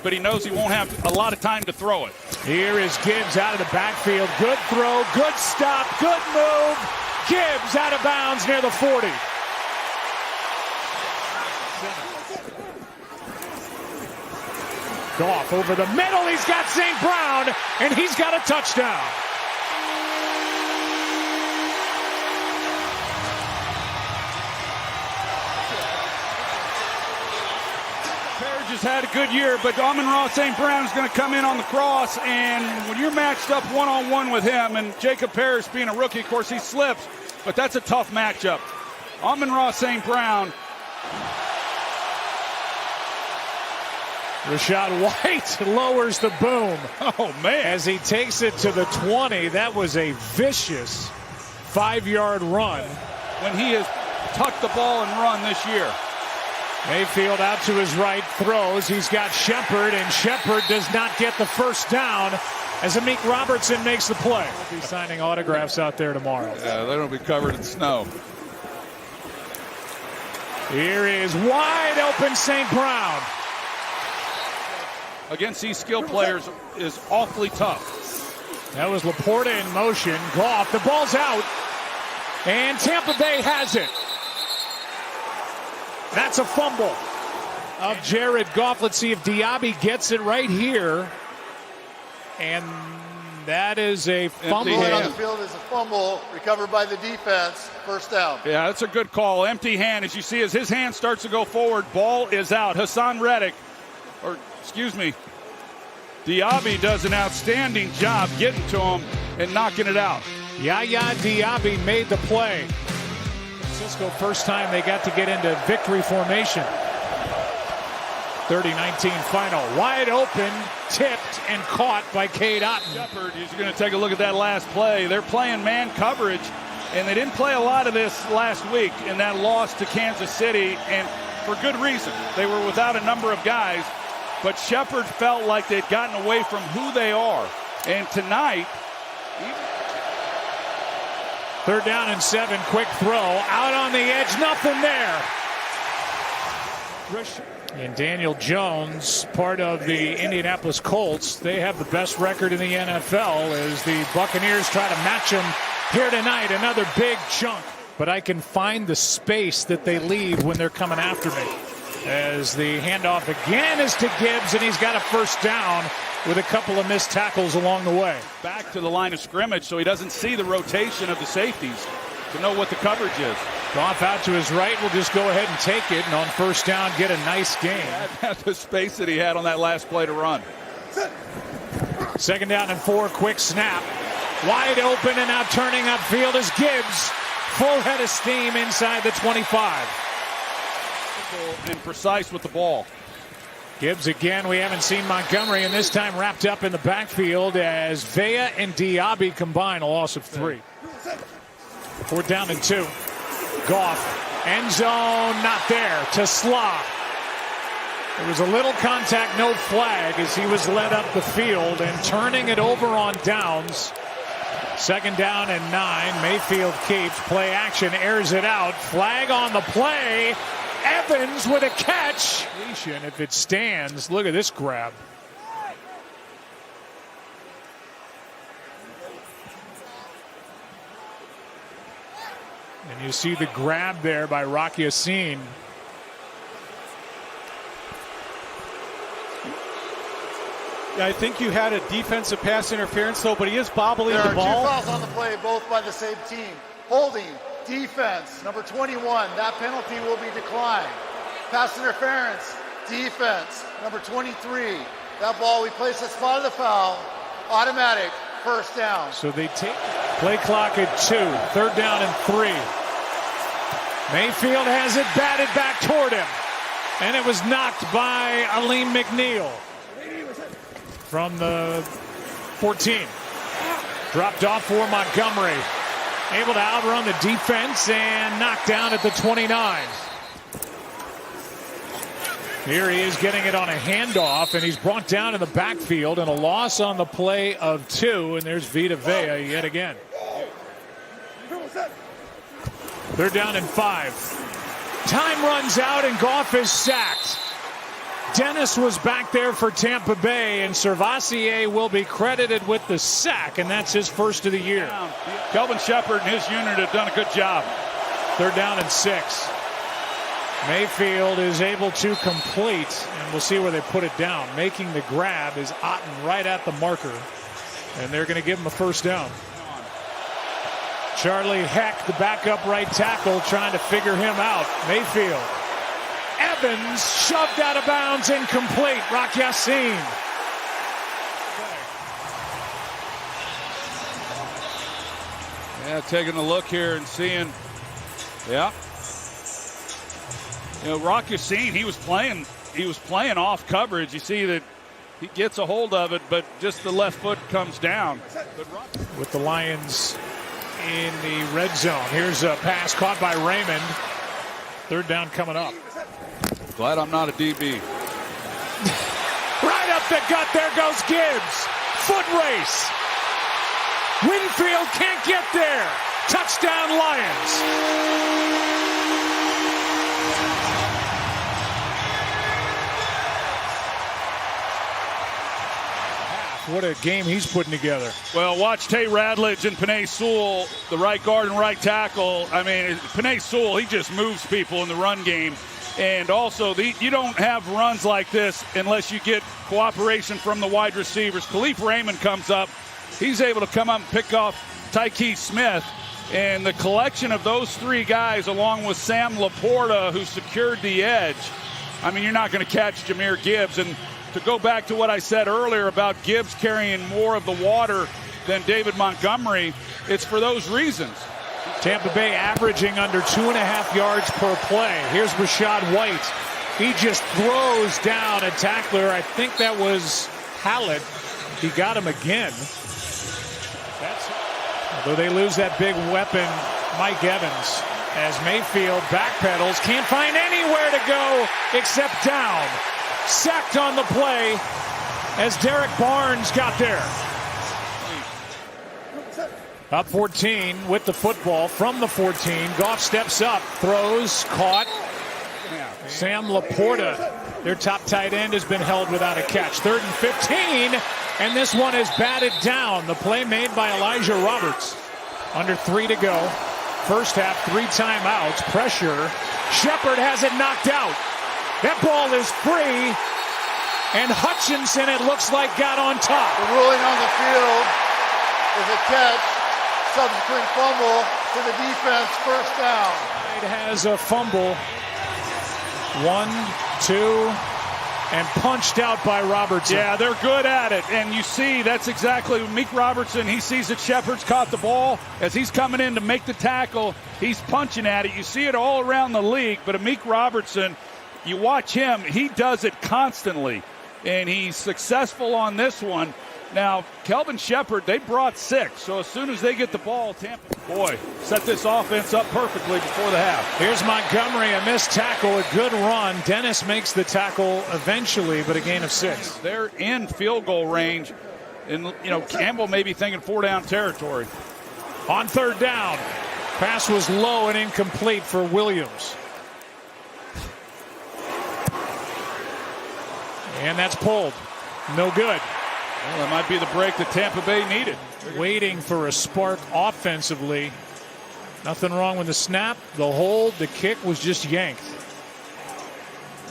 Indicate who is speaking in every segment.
Speaker 1: but he knows he won't have a lot of time to throw it.
Speaker 2: Here is Gibbs out of the backfield. Good throw, good stop, good move. Gibbs out of bounds near the 40. Goff over the middle. He's got St. Brown, and he's got a touchdown.
Speaker 1: Just had a good year, but Amon-Ra St. Brown is going to come in on the cross, and when you're matched up one-on-one with him, and Jacob Parrish being a rookie, of course, he slips, but that's a tough matchup. Amon-Ra St. Brown.
Speaker 2: Rachaad White lowers the boom.
Speaker 1: Oh, man.
Speaker 2: As he takes it to the 20. That was a vicious 5-yard run.
Speaker 1: When he has tucked the ball and run this year.
Speaker 2: Mayfield out to his right, throws. He's got Shepard, and Shepard does not get the first down as Amik Robertson makes the play. He'll be signing autographs out there tomorrow.
Speaker 1: Yeah, they'll be covered in snow.
Speaker 2: Here is wide open St. Brown.
Speaker 1: Against these skill players is awfully tough.
Speaker 2: That was Laporta in motion. Goff, the ball's out, and Tampa Bay has it. That's a fumble of Jared Goff. Let's see if Diaby gets it right here. And that is a fumble.
Speaker 3: On the field is a fumble recovered by the defense. First down.
Speaker 1: Yeah, that's a good call. Empty hand, as you see, as his hand starts to go forward, ball is out. Hassan Reddick, Diaby does an outstanding job getting to him and knocking it out.
Speaker 2: Yaya Diaby made the play. Francisco, first time they got to get into victory formation. 30-19 final. Wide open, tipped, and caught by Cade Otton.
Speaker 1: Shepard is going to take a look at that last play. They're playing man coverage, and they didn't play a lot of this last week in that loss to Kansas City, and for good reason. They were without a number of guys, but Shepard felt like they'd gotten away from who they are. And tonight,
Speaker 2: 3rd down and 7, quick throw, out on the edge, nothing there. And Daniel Jones, part of the Indianapolis Colts, they have the best record in the NFL as the Buccaneers try to match them here tonight. Another big chunk. But I can find the space that they leave when they're coming after me. As the handoff again is to Gibbs, and he's got a first down with a couple of missed tackles along the way.
Speaker 1: Back to the line of scrimmage so he doesn't see the rotation of the safeties to know what the coverage is.
Speaker 2: Goff out to his right will just go ahead and take it, and on first down get a nice gain.
Speaker 1: That's the space that he had on that last play to run.
Speaker 2: 2nd down and 4, quick snap. Wide open, and now turning upfield is Gibbs. Full head of steam inside the 25.
Speaker 1: And precise with the ball.
Speaker 2: Gibbs again. We haven't seen Montgomery, and this time wrapped up in the backfield as Vea and Diaby combine, a loss of 3. 4th down and 2. Goff, end zone, not there, to Slaa. There was a little contact, no flag, as he was led up the field, and turning it over on downs. 2nd down and 9. Mayfield keeps, play action, airs it out. Flag on the play. Evans with a catch. If it stands, look at this grab. And you see the grab there by Rocky Yassin.
Speaker 4: Yeah, I think you had a defensive pass interference, though, but he is bobbling the ball.
Speaker 3: There are 2 fouls on the play, both by the same team. Holding, defense, number 21. That penalty will be declined. Pass interference, defense, number 23. That ball we place at spot of the foul. Automatic, first down.
Speaker 2: So they take play clock at 2. 3rd down and 3. Mayfield has it batted back toward him. And it was knocked by Aleem McNeil. From the 14. Dropped off for Montgomery. Able to outrun the defense and knocked down at the 29. Here he is getting it on a handoff, and he's brought down in the backfield, and a loss on the play of 2, and there's Vita Vea yet again. 3rd down and 5. Time runs out, and Goff is sacked. Dennis was back there for Tampa Bay, and Servassier will be credited with the sack, and that's his first of the year.
Speaker 1: Kelvin Shepherd and his unit have done a good job.
Speaker 2: 3rd down and 6. Mayfield is able to complete, and we'll see where they put it down. Making the grab is Otten right at the marker, and they're going to give him a 1st down. Charlie Heck, the backup right tackle, trying to figure him out. Mayfield. Evans shoved out of bounds, incomplete. Rock Yassin.
Speaker 1: Yeah, taking a look here and seeing, yeah. You know, Rock Yassin, he was playing off coverage. You see that he gets a hold of it, but just the left foot comes down.
Speaker 2: With the Lions in the red zone. Here's a pass caught by Raymond. 3rd down coming up.
Speaker 1: Glad I'm not a DB.
Speaker 2: Right up the gut, there goes Gibbs. Foot race. Winfield can't get there. Touchdown Lions. What a game he's putting together.
Speaker 1: Well, watch Tay Radledge and Penei Sewell, the right guard and right tackle. I mean, Penei Sewell, he just moves people in the run game. And also, you don't have runs like this unless you get cooperation from the wide receivers. Khalif Raymond comes up. He's able to come up and pick off Tyke Smith. And the collection of those 3 guys, along with Sam Laporta, who secured the edge, I mean, you're not going to catch Jahmyr Gibbs. And to go back to what I said earlier about Gibbs carrying more of the water than David Montgomery, it's for those reasons.
Speaker 2: Tampa Bay averaging under 2.5 yards per play. Here's Rachaad White. He just throws down a tackler. I think that was Hallett. He got him again. Although they lose that big weapon, Mike Evans, as Mayfield backpedals, can't find anywhere to go except down. Sacked on the play as Derek Barnes got there. Up 14 with the football from the 14. Goff steps up, throws, caught. Sam Laporta, their top tight end, has been held without a catch. 3rd and 15, and this one is batted down. The play made by Elijah Roberts. Under 3 to go. First half, 3 timeouts. Pressure. Shepard has it knocked out. That ball is free, and Hutchinson, it looks like, got on top.
Speaker 3: The ruling on the field is a catch. Subsequent fumble to the defense, 1st down.
Speaker 2: It has a fumble. 1, 2, and punched out by Robertson.
Speaker 1: Yeah, they're good at it. And you see, that's exactly Meek Robertson. He sees that Shepard's caught the ball. As he's coming in to make the tackle, he's punching at it. You see it all around the league. But Meek Robertson, you watch him, he does it constantly. And he's successful on this one. Now, Kelvin Shepherd, they brought 6. So as soon as they get the ball, Tampa, boy, set this offense up perfectly before the half.
Speaker 2: Here's Montgomery, a missed tackle, a good run. Dennis makes the tackle eventually, but a gain of 6.
Speaker 1: They're in field goal range. And, you know, Campbell may be thinking 4-down territory.
Speaker 2: On 3rd down, pass was low and incomplete for Williams. And that's pulled. No good.
Speaker 1: Well, that might be the break that Tampa Bay needed.
Speaker 2: Waiting for a spark offensively. Nothing wrong with the snap, the hold, the kick was just yanked.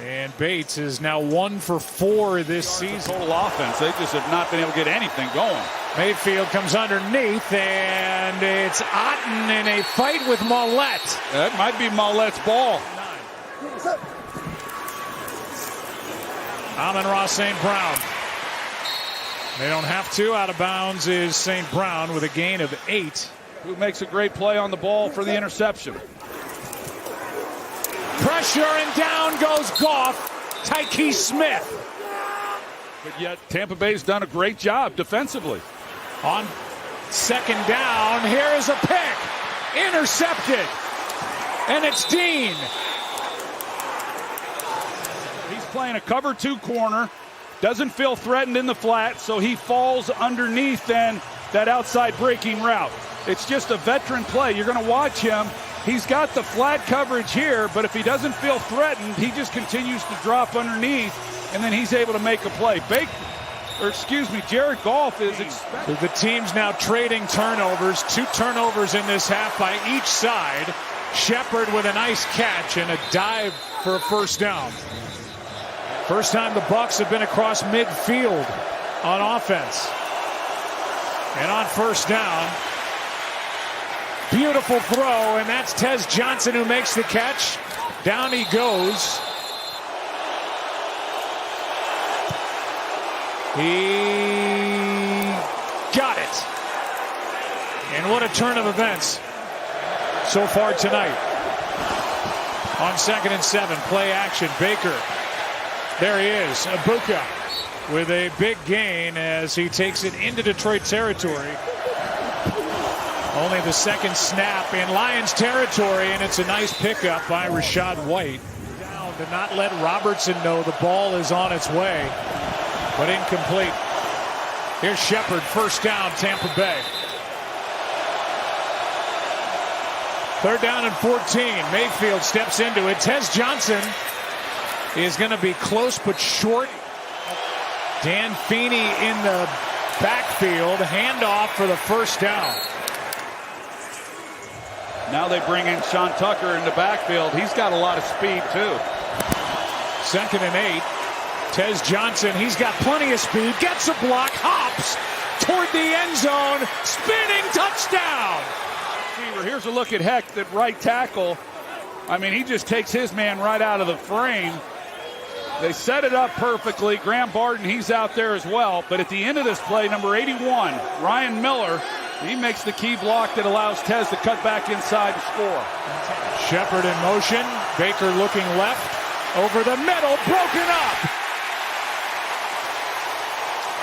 Speaker 2: And Bates is now 1 for 4 this season.
Speaker 1: Total offense. They just have not been able to get anything going.
Speaker 2: Mayfield comes underneath, and it's Otten in a fight with Mollett.
Speaker 1: That might be Mollett's ball.
Speaker 2: Amon-Ra St. Brown. They don't have to. Out of bounds is St. Brown with a gain of 8.
Speaker 1: Who makes a great play on the ball for the interception.
Speaker 2: Pressure, and down goes Goff. Tyke Smith.
Speaker 1: But yet Tampa Bay's done a great job defensively.
Speaker 2: On 2nd down, here is a pick. Intercepted. And it's Dean.
Speaker 1: He's playing a cover 2 corner. Doesn't feel threatened in the flat, so he falls underneath then that outside breaking route. It's just a veteran play. You're going to watch him. He's got the flat coverage here, but if he doesn't feel threatened, he just continues to drop underneath, and then he's able to make a play. Jared Goff is
Speaker 2: So the team's now trading turnovers. 2 turnovers in this half by each side. Shepard with a nice catch and a dive for a first down. First time the Bucs have been across midfield on offense. And on first down, beautiful throw, and that's Tez Johnson who makes the catch. Down he goes. He got it. And what a turn of events so far tonight. On 2nd and 7, play action. Baker. There he is. Ibuka with a big gain as he takes it into Detroit territory. Only the second snap in Lions territory, and it's a nice pickup by Rachaad White. Down to not let Robertson know the ball is on its way, but incomplete. Here's Shepard, first down, Tampa Bay. 3rd down and 14. Mayfield steps into it. Tez Johnson is going to be close but short. Dan Feeney in the backfield. Handoff for the first down.
Speaker 1: Now they bring in Sean Tucker in the backfield. He's got a lot of speed too.
Speaker 2: 2nd and 8. Tez Johnson, he's got plenty of speed. Gets a block, hops toward the end zone. Spinning touchdown.
Speaker 1: Here's a look at Heck at right tackle. I mean, he just takes his man right out of the frame. They set it up perfectly. Graham Barton, he's out there as well. But at the end of this play, number 81, Ryan Miller, he makes the key block that allows Tez to cut back inside and score.
Speaker 2: Shepard in motion. Baker looking left. Over the middle, broken up.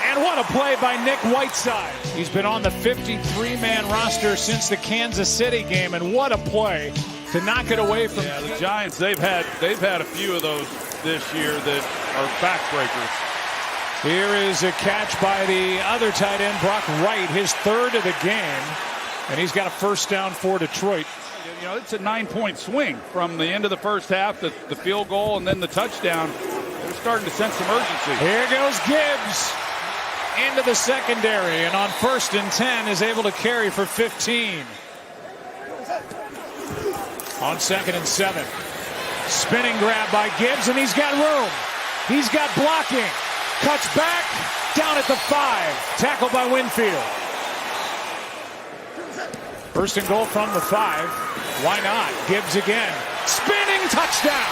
Speaker 2: And what a play by Nick Whiteside. He's been on the 53-man roster since the Kansas City game, and what a play to knock it away from
Speaker 1: the Giants. They've had a few of those this year that are backbreakers.
Speaker 2: Here is a catch by the other tight end, Brock Wright, his 3rd of the game, and he's got a first down for Detroit.
Speaker 1: You know, it's a 9-point swing from the end of the first half, the field goal, and then the touchdown. They're starting to sense some urgency.
Speaker 2: Here goes Gibbs into the secondary, and on 1st and 10 is able to carry for 15. On 2nd and 7. Spinning grab by Gibbs, and he's got room. He's got blocking. Cuts back, down at the 5. Tackled by Winfield. 1st and goal from the 5. Why not? Gibbs again. Spinning touchdown.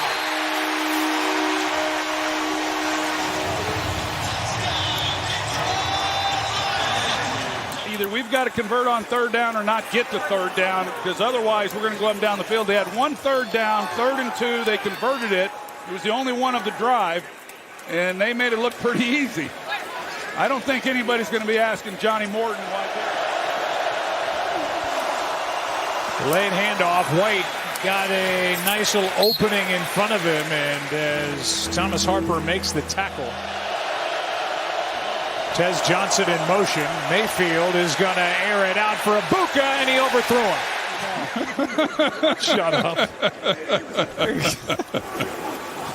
Speaker 1: Either we've got to convert on 3rd down or not get to 3rd down, because otherwise we're going to go up and down the field. They had 1 3rd down, 3rd and 2. They converted it. It was the only one of the drive, and they made it look pretty easy. I don't think anybody's going to be asking Johnny Morton why.
Speaker 2: Late handoff. White got a nice little opening in front of him, and as Thomas Harper makes the tackle, Tez Johnson in motion. Mayfield is going to air it out for Ibuka, and he overthrew him. Shut up.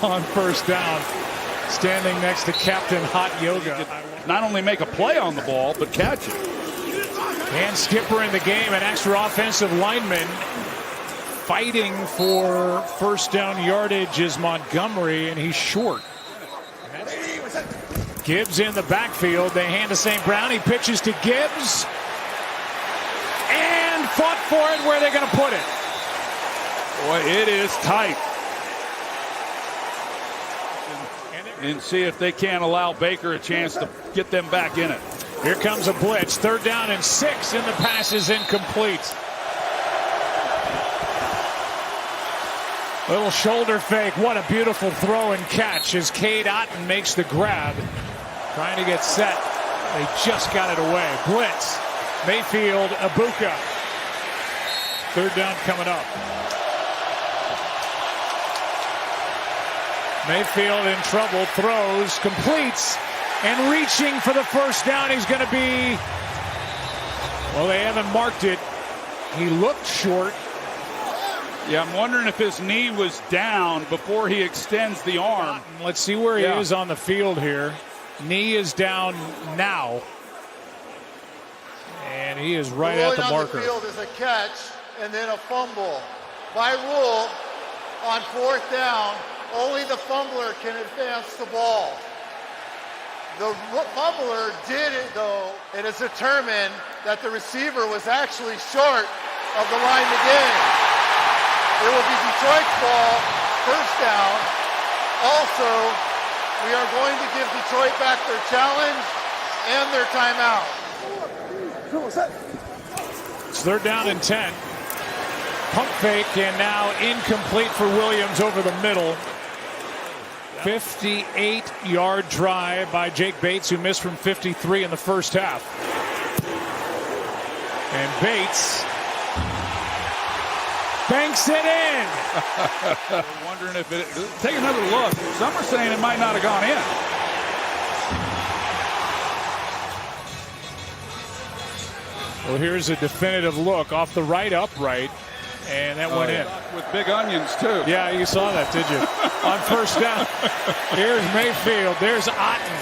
Speaker 2: On first down, standing next to Captain Hot Yoga.
Speaker 1: Not only make a play on the ball, but catch it.
Speaker 2: And skipper in the game, an extra offensive lineman fighting for first down yardage is Montgomery, and he's short. Gibbs in the backfield. They hand to St. Brown. He pitches to Gibbs. And fought for it. Where are they going to put it?
Speaker 1: Boy, it is tight. And see if they can't allow Baker a chance to get them back in it.
Speaker 2: Here comes a blitz. 3rd down and 6, and the pass is incomplete. Little shoulder fake. What a beautiful throw and catch as Cade Otton makes the grab. Trying to get set. They just got it away. Blitz. Mayfield, Ibuka. 3rd down coming up. Mayfield in trouble. Throws. Completes. And reaching for the first down. He's going to be... Well, they haven't marked it. He looked short.
Speaker 1: Yeah, I'm wondering if his knee was down before he extends the arm.
Speaker 2: Let's see where he is on the field here. Knee is down now. And he is right at the marker.
Speaker 3: On the field is a catch and then a fumble. By rule, on 4th down, only the fumbler can advance the ball. The fumbler did it, though. It is determined that the receiver was actually short of the line to gain. It will be Detroit's ball, 1st down. Also, we are going to give Detroit back their challenge and their timeout.
Speaker 2: It's 3rd down and 10. Pump fake, and now incomplete for Williams over the middle. 58-yard drive by Jake Bates, who missed from 53 in the first half. And Bates banks it in.
Speaker 1: Wondering if it. Take another look. Some are saying it might not have gone in.
Speaker 2: Well, here's a definitive look off the right upright, and that went in.
Speaker 1: With big onions, too.
Speaker 2: Yeah, you saw that, did you? On 1st down. Here's Mayfield. There's Otten.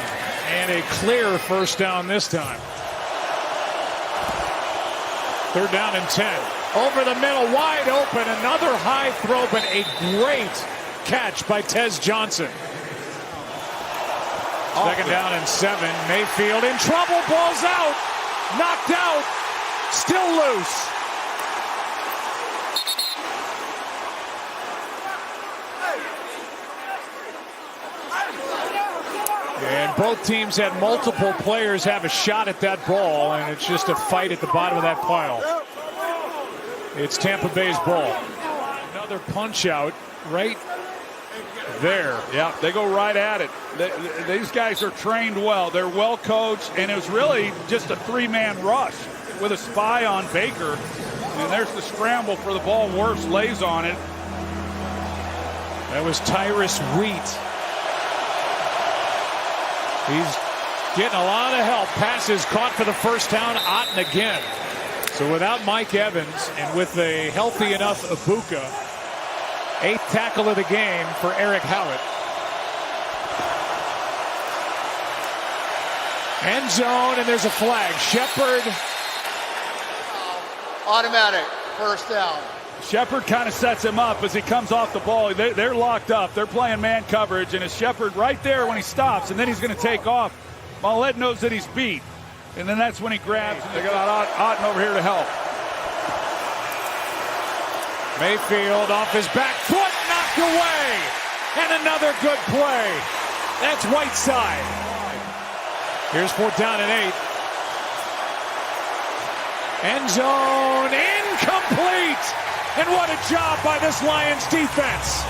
Speaker 2: And a clear 1st down this time. 3rd down and 10. Over the middle, wide open. Another high throw, but a great catch by Tez Johnson. 2nd down and 7. Mayfield in trouble. Ball's out. Knocked out. Still loose. And both teams had multiple players have a shot at that ball, and it's just a fight at the bottom of that pile. It's Tampa Bay's ball. Another punch out right there.
Speaker 1: Yeah, they go right at it. These guys are trained well. They're well coached, and it was really just a 3-man rush with a spy on Baker. And there's the scramble for the ball. Wirfs lays on it.
Speaker 2: That was Tyrus Wheat. He's getting a lot of help. Passes caught for the 1st down. Otten again. So without Mike Evans and with a healthy enough Ibuka, 8th tackle of the game for Eric Howard. End zone, and there's a flag. Shepard.
Speaker 3: Automatic 1st down.
Speaker 1: Shepard kind of sets him up as he comes off the ball. They're locked up. They're playing man coverage, and it's Shepard right there when he stops, and then he's going to take off. Mollett knows that he's beat, and then that's when he grabs, and they got Otten over here to help.
Speaker 2: Mayfield off his back foot, knocked away, and another good play. That's Whiteside. Here's 4th down and 8. End zone incomplete. And what a job by this Lions defense.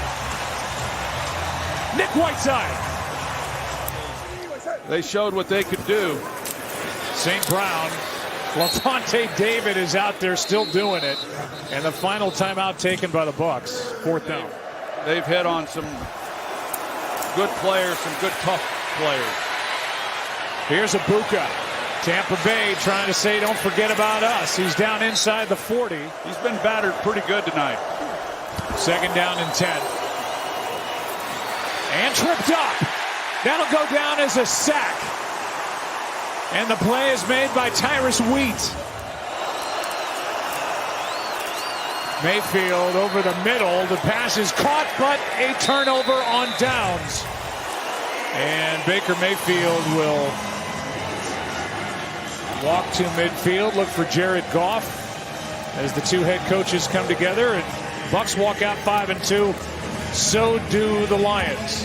Speaker 2: Nick Whiteside.
Speaker 1: They showed what they could do.
Speaker 2: St. Brown. Lavonte David is out there still doing it. And the final timeout taken by the Bucs. 4th down.
Speaker 1: They've hit on some good players, some good tough players.
Speaker 2: Here's Ibuka. Tampa Bay trying to say, don't forget about us. He's down inside the 40.
Speaker 1: He's been battered pretty good tonight.
Speaker 2: 2nd down and 10. And tripped up. That'll go down as a sack. And the play is made by Tyrus Wheat. Mayfield over the middle. The pass is caught, but a turnover on downs. And Baker Mayfield will walk to midfield, look for Jared Goff as the 2 head coaches come together, and Bucs walk out 5-2. So do the Lions.